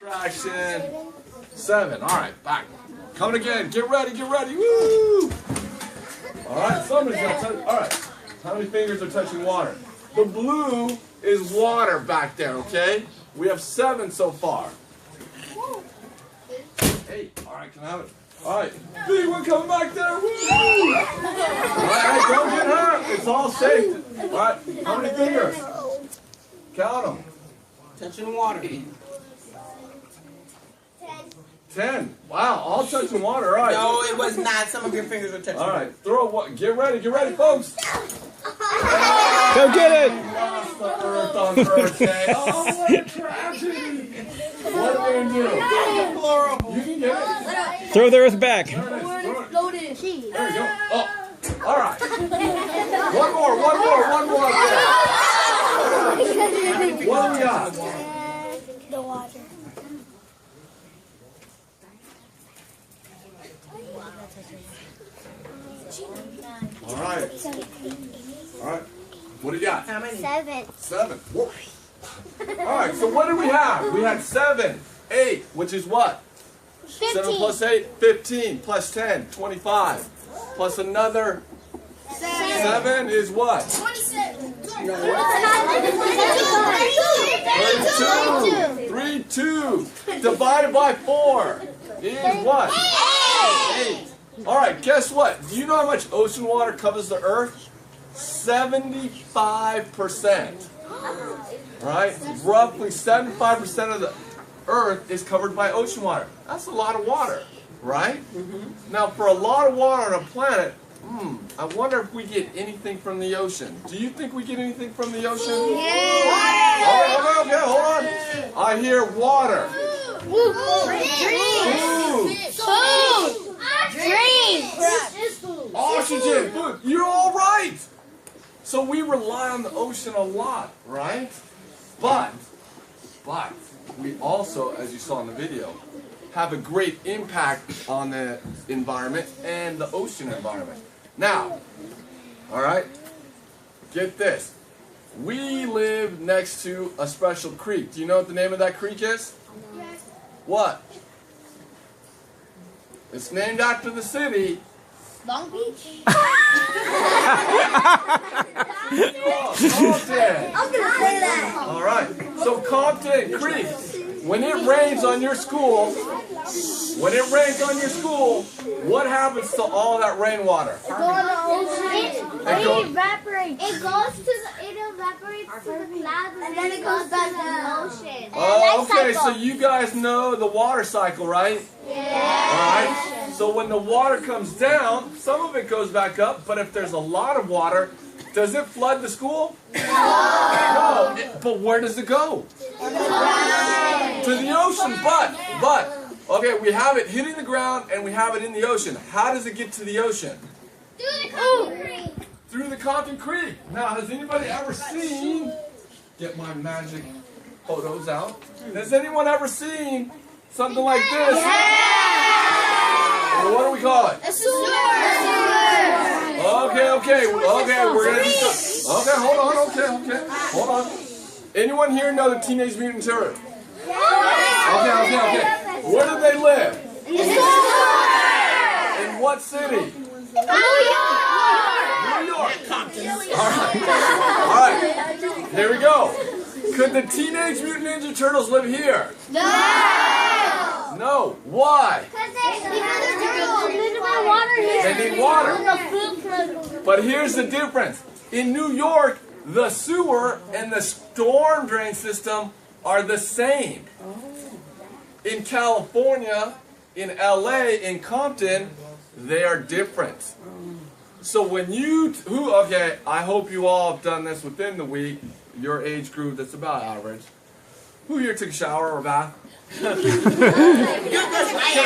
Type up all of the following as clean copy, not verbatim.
Fraction 7. All right, back. Coming again. Get ready. Get ready. Woo! All right, somebody's gonna touch. All right. How many fingers are touching water? The blue is water back there. Okay. We have 7 so far. 8. All right, can I have it? All right. Big one coming back there. Woo! All right, don't get hurt. It's all safe. All right. How many fingers? Count them. Touching water. 10. Wow, all touching water. All right. No, it was not. Some of your fingers were touching All right, water. throw what? Get ready, folks. Go get it! Lost the earth on Earth Day. Oh, what a tragedy! What are we gonna do? Deplorable. You can get it. Throw the earth back. There it is. Throw it. Loaded. There we go. Oh, all right. One more. What do we got? The water. All right. All right. What do you got? How many? 7. 7. Whoa. All right. So what did we have? We had 7, 8, which is what? 7 plus 8, 15, plus 10, 25, plus another 7 is what? 27. 32. 2 divided by 4 is what? 8. All right, guess what? Do you know how much ocean water covers the earth? 75%. Right? Roughly 75% of the earth is covered by ocean water. That's a lot of water, right? Now, for a lot of water on a planet, I wonder if we get anything from the ocean. Do you think we get anything from the ocean? Okay, hold on. I hear water. Food. Oxygen. Food. You're all right. So we rely on the ocean a lot, right? But we also, as you saw in the video, have a great impact on the environment and the ocean environment. Now, all right, get this. We live next to a special creek. Do you know what the name of that creek is? Yes. What? It's named after the city. Long Beach. Compton. I'm gonna say that. All right. So Compton Creek. When it rains on your school, what happens to all that rainwater? It evaporates. It evaporates to the clouds and then it goes back to the ocean. Oh, okay. So you guys know the water cycle, right? Yeah. All right. So when the water comes down, some of it goes back up. But if there's a lot of water, does it flood the school? No. But where does it go? To the ocean. But okay, we have it hitting the ground and we have it in the ocean. How does it get to the ocean? Through the Compton Creek. Now, has anybody ever seen? Get my magic photos out. Has anyone ever seen something like this? Well, what do we call it? A sewer. Okay, we're gonna do some. Okay, hold on. Anyone here know the Teenage Mutant Ninja Turtles? Okay. Where do they live? In the sewer. In what city? New York. All right. Here we go. Could the Teenage Mutant Ninja Turtles live here? No. Why? They need water. But here's the difference. In New York, the sewer and the storm drain system are the same. In California, in LA, in Compton, they are different. So when I hope you all have done this within the week, your age group that's about average. Who here took a shower or a bath? Because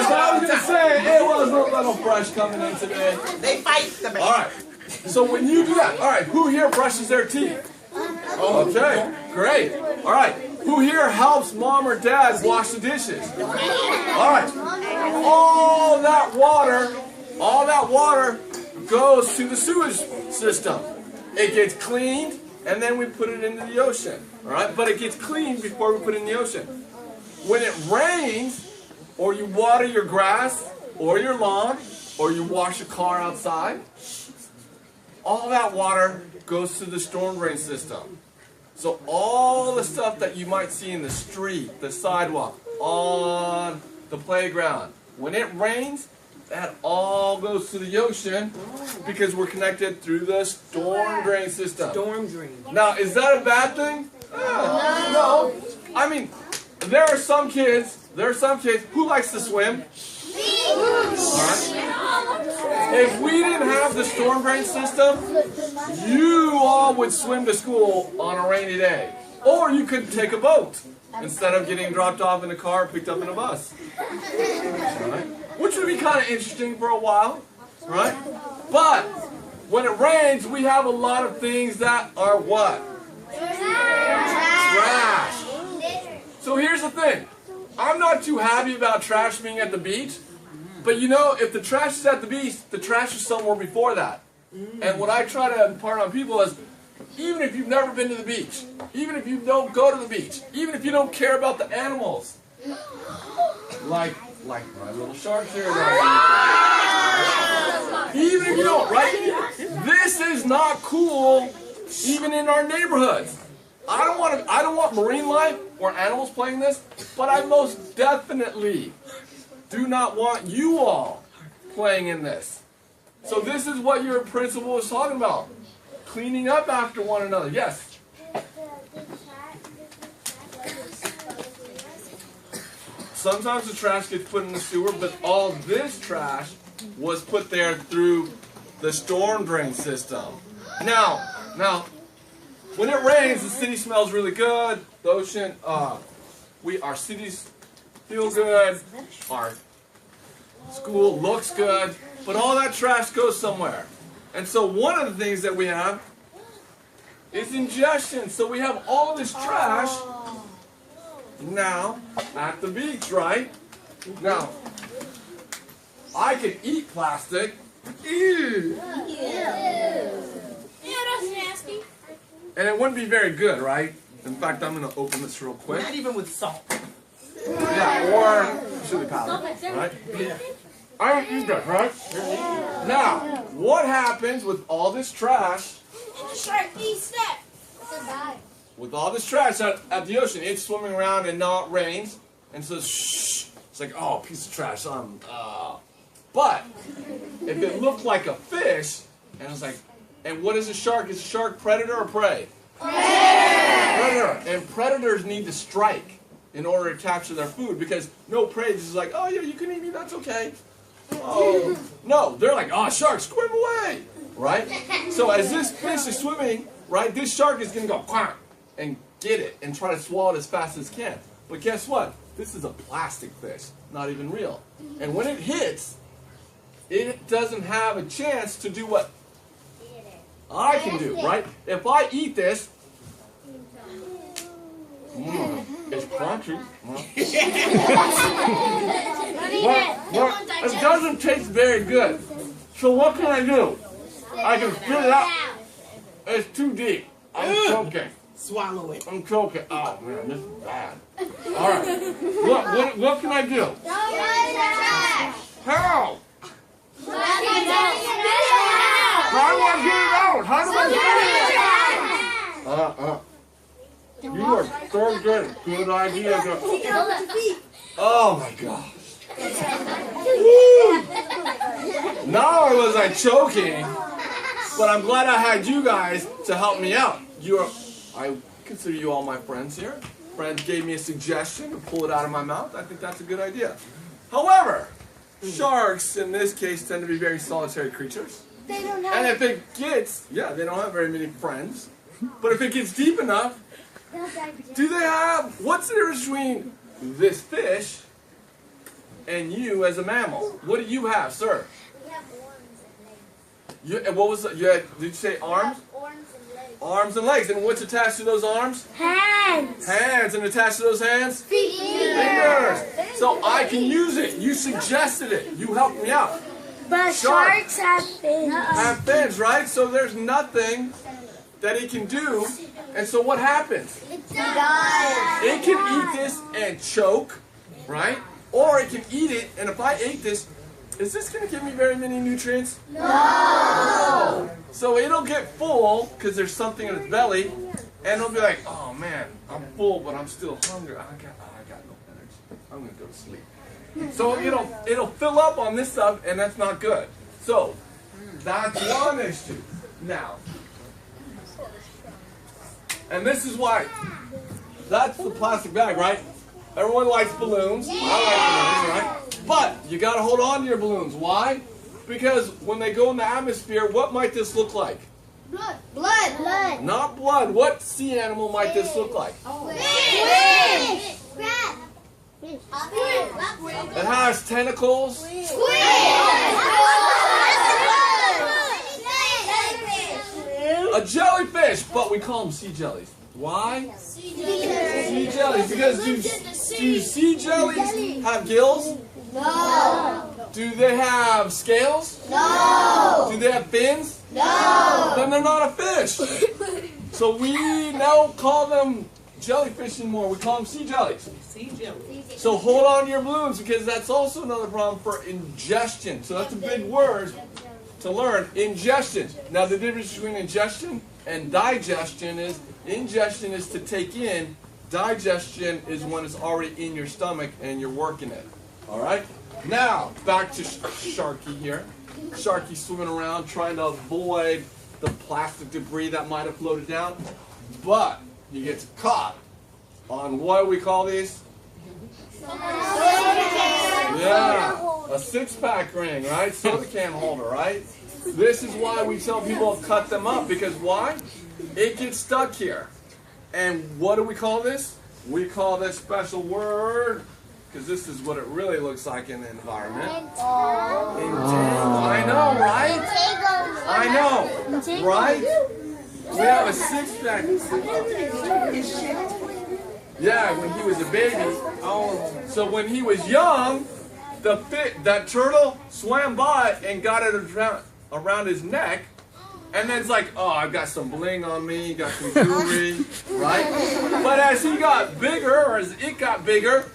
I was going to say, it was a little fresh coming in today. They fight the baby. All right. So when you do that, all right, who here brushes their teeth? Okay, great. All right. Who here helps mom or dad wash the dishes? All right. All that water goes to the sewage system. It gets cleaned, and then we put it into the ocean. All right, but it gets cleaned before we put it in the ocean. when it rains, or you water your grass, or your lawn, or you wash your car outside, all that water goes to the storm drain system. So all the stuff that you might see in the street, the sidewalk, on the playground, when it rains, that all goes to the ocean because we're connected through the storm drain system. Storm drain. Now, is that a bad thing? No. I mean, there are some kids who likes to swim. Alright? If we didn't have the storm drain system, you all would swim to school on a rainy day. Or you could take a boat instead of getting dropped off in a car or picked up in a bus. Right? Which would be kind of interesting for a while. Right? But when it rains, we have a lot of things that are what? Trash. So here's the thing. I'm not too happy about trash being at the beach. But you know, if the trash is at the beach, the trash is somewhere before that. And what I try to impart on people is, even if you've never been to the beach, even if you don't go to the beach, even if you don't care about the animals, like my little shark here, even if you don't, right? This is not cool, even in our neighborhoods. I don't want marine life or animals playing this, but I most definitely do not want you all playing in this. So this is what your principal is talking about. Cleaning up after one another. Yes? Sometimes the trash gets put in the sewer, but all this trash was put there through the storm drain system. Now, when it rains, the city smells really good. The ocean, our cities feel good. Our school looks good. But all that trash goes somewhere. And so one of the things that we have is ingestion. So we have all this trash now at the beach, right? Now, I could eat plastic. Ew. Yeah, that's nasty. And it wouldn't be very good, right? In fact, I'm going to open this real quick. Not even with salt. Yeah, or chili powder, right? Yeah. I don't eat that, right? Now, what happens with all this trash? Shark eats that. With all this trash at the ocean, it's swimming around and now it rains, and so shh, it's like, oh, piece of trash. But if it looked like a fish, and it's like, and what is a shark? Is a shark predator or prey? Predator. And predators need to strike in order to capture their food because no prey is just like, oh yeah, you can eat me, that's okay. Oh no, they're like, oh shark, swim away, right? So as this fish is swimming, right, this shark is gonna go quack and get it and try to swallow it as fast as it can. But guess what? This is a plastic fish, not even real. And when it hits, it doesn't have a chance to do what I can do, right? If I eat this, it's crunchy. Well, it doesn't taste very good. So what can I do? I can spit it out. It's too deep. I'm choking. Swallow it. I'm choking. Oh man, this is bad. All right. What can I do? How? How do I get it out? How do I get it out? You are so good. Good idea. Oh my gosh. Not only was I choking, but I'm glad I had you guys to help me out. I consider you all my friends here. Friends gave me a suggestion to pull it out of my mouth. I think that's a good idea. However, sharks in this case tend to be very solitary creatures. And if it gets, they don't have very many friends. But if it gets deep enough, do they have, what's the difference between this fish and you as a mammal? What do you have, sir? We have arms and legs. What was that? Did you say arms? Arms and legs. Arms and legs. And what's attached to those arms? Hands. Hands. And attached to those hands? Fingers. So I can use it. You suggested it. You helped me out. But Shark. sharks have fins. Have fins, right? So there's nothing that it can do. And so what happens? It dies. It can eat this and choke, right? Or it can eat it, and if I ate this, is this going to give me very many nutrients? No! So it'll get full, because there's something in its belly, and it'll be like, oh man, I'm full, but I'm still hungry. I got no energy. I'm going to go to sleep. So it'll fill up on this stuff, and that's not good. So, that's one issue. Now, and this is why, that's the plastic bag, right? Everyone likes balloons. I like balloons, right? But you got to hold on to your balloons. Why? Because when they go in the atmosphere, what might this look like? Blood. Blood. Not blood. What sea animal might this look like? Fish. Crab. Fish. It has tentacles. A jellyfish, but we call them sea jellies. Why? Sea jellies. Because do sea jellies have gills? No. Do they have scales? No. Do they have fins? No. Then they're not a fish. So we now call them jellyfish anymore. We call them sea jellies. See, Jimmy. So hold on to your balloons because that's also another problem for ingestion. So that's a big word to learn. Ingestion. Now the difference between ingestion and digestion is ingestion is to take in. Digestion is when it's already in your stomach and you're working it. Alright? Now, back to Sharky here. Sharky swimming around trying to avoid the plastic debris that might have floated down. But he gets caught on what do we call these? Yeah, a six-pack ring, right? Soda can holder, right? This is why we tell people to cut them up, because why? It gets stuck here. And what do we call this? We call this special word, because this is what it really looks like in the environment. Entangle. I know, right? I know, right? We have a six-pack. Yeah, when he was a baby. Oh, so when he was young, that turtle swam by and got it around his neck, and then it's like, oh, I've got some bling on me, got some jewelry, right? But as he got bigger, or as it got bigger,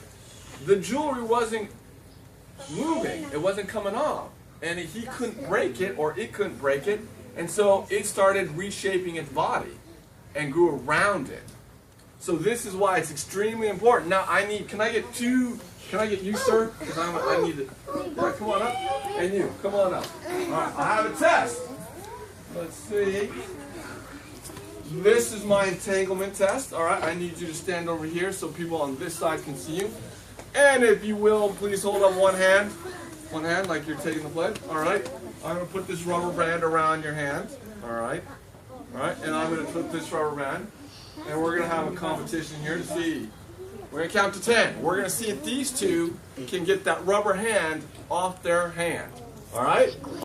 the jewelry wasn't moving. It wasn't coming off, and he couldn't break it, or it couldn't break it, and so it started reshaping its body and grew around it. So this is why it's extremely important. Now can I get you, sir? Because I need it. Yeah, come on up. And you, come on up. All right, I have a test. Let's see. This is my entanglement test. All right, I need you to stand over here so people on this side can see you. And if you will, please hold up one hand like you're taking the pledge. All right, I'm going to put this rubber band around your hand. All right, and I'm going to put this rubber band. And we're going to have a competition here to see. We're going to count to 10. We're going to see if these two can get that rubber hand off their hand. All right?